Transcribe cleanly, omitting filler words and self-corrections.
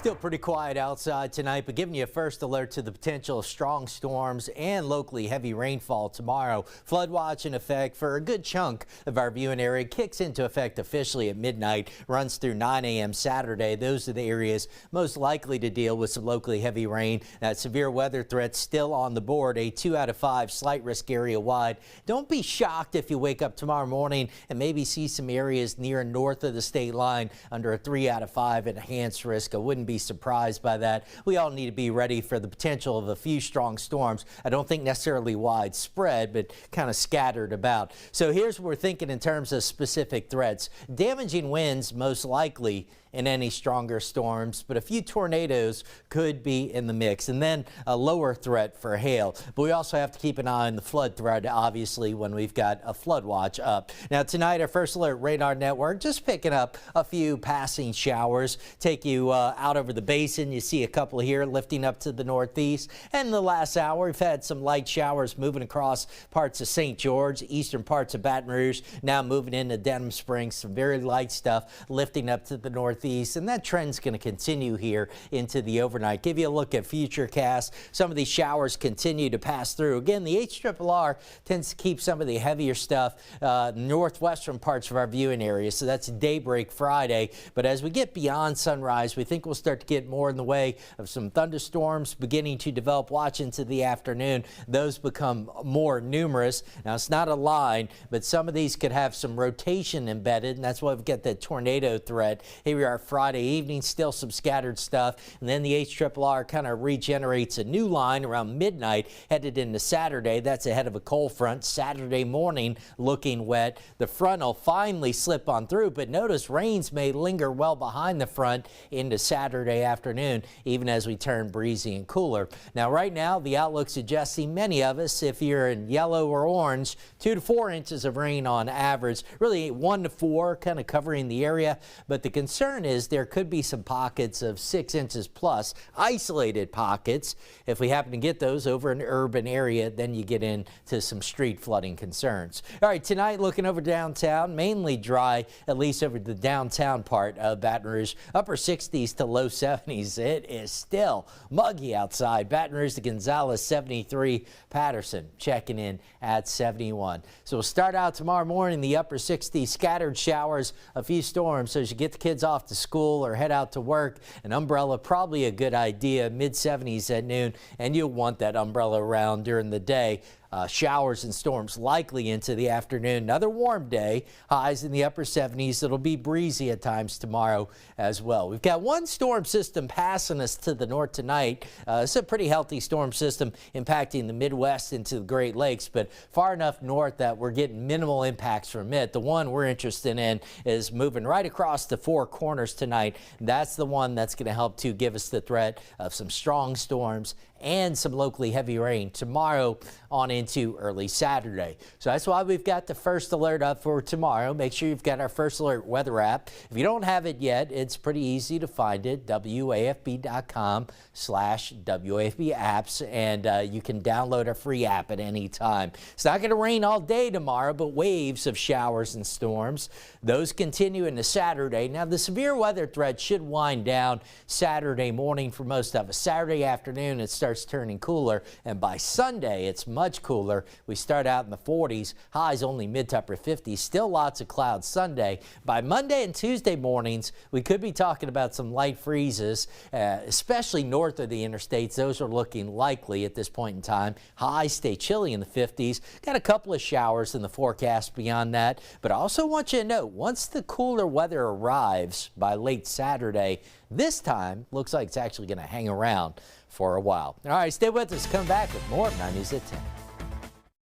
Still pretty quiet outside tonight, but giving you a first alert to the potential of strong storms and locally heavy rainfall tomorrow. Flood watch in effect for a good chunk of our viewing area. Kicks into effect officially at midnight, runs through 9 a.m. Saturday. Those are the areas most likely to deal with some locally heavy rain. That severe weather threat still on the board, a 2 out of 5 slight risk area wide. Don't be shocked if you wake up tomorrow morning and maybe see some areas near and north of the state line under a 3 out of 5 enhanced risk. I wouldn't be surprised by that. We all need to be ready for the potential of a few strong storms. I don't think necessarily widespread, but kind of scattered about. So here's what we're thinking in terms of specific threats. Damaging winds most likely in any stronger storms, but a few tornadoes could be in the mix, and then a lower threat for hail. But we also have to keep an eye on the flood threat, obviously, when we've got a flood watch up. Now tonight, our first alert radar network just picking up a few passing showers. Take you out over the basin. You see a couple here lifting up to the northeast. And in the last hour, we've had some light showers moving across parts of St. George, eastern parts of Baton Rouge, now moving into Denham Springs. Some very light stuff lifting up to the northeast. And that trend's going to continue here into the overnight. Give you a look at futurecast. Some of these showers continue to pass through. Again, the HRRR tends to keep some of the heavier stuff northwestern parts of our viewing area. So that's daybreak Friday. But as we get beyond sunrise, we think we'll start to get more in the way of some thunderstorms beginning to develop. Watch into the afternoon. Those become more numerous. Now, it's not a line, but some of these could have some rotation embedded, and that's why we've got that tornado threat. Here we are Friday evening, still some scattered stuff, and then the HRRR kind of regenerates a new line around midnight headed into Saturday. That's ahead of a cold front. Saturday morning looking wet. The front will finally slip on through, but notice rains may linger well behind the front into Saturday afternoon, even as we turn breezy and cooler. Now right now the outlook suggesting many of us, if you're in yellow or orange, 2 to 4 inches of rain on average, really 1 to 4 kind of covering the area. But the concern is there could be some pockets of 6 inches plus, isolated pockets. If we happen to get those over an urban area, then you get into some street flooding concerns. All right, tonight looking over downtown, mainly dry, at least over the downtown part of Baton Rouge. Upper 60s to low 70s. It is still muggy outside. Baton Rouge to Gonzales 73, Patterson checking in at 71. So we'll start out tomorrow morning, the upper 60s, scattered showers, a few storms. So as you get the kids off to school or head out to work, an umbrella probably a good idea. Mid 70s at noon, and you'll want that umbrella around during the day. Showers and storms likely into the afternoon. Another warm day, highs in the upper 70s. It'll be breezy at times tomorrow as well. We've got one storm system passing us to the north tonight. It's a pretty healthy storm system impacting the Midwest into the Great Lakes, but far enough north that we're getting minimal impacts from it. The one we're interested in is moving right across the Four Corners tonight. That's the one that's going to help to give us the threat of some strong storms and some locally heavy rain tomorrow on into early Saturday. So that's why we've got the first alert up for tomorrow. Make sure you've got our first alert weather app. If you don't have it yet, it's pretty easy to find it. WAFB.com/WAFB apps, and you can download our free app at any time. It's not going to rain all day tomorrow, but waves of showers and storms. Those continue into Saturday. Now the severe weather threat should wind down Saturday morning for most of us. Saturday afternoon it starts turning cooler, and by Sunday it's much cooler. We start out in the 40s, highs only mid to upper 50s, still lots of clouds Sunday. By Monday and Tuesday mornings we could be talking about some light freezes, especially north of the interstates. Those are looking likely at this point in time. Highs stay chilly in the 50s. Got a couple of showers in the forecast beyond that, but I also want you to know once the cooler weather arrives by late Saturday, this time looks like it's actually going to hang around for a while. All right, stay with us. Come back with more of 9 News at 10.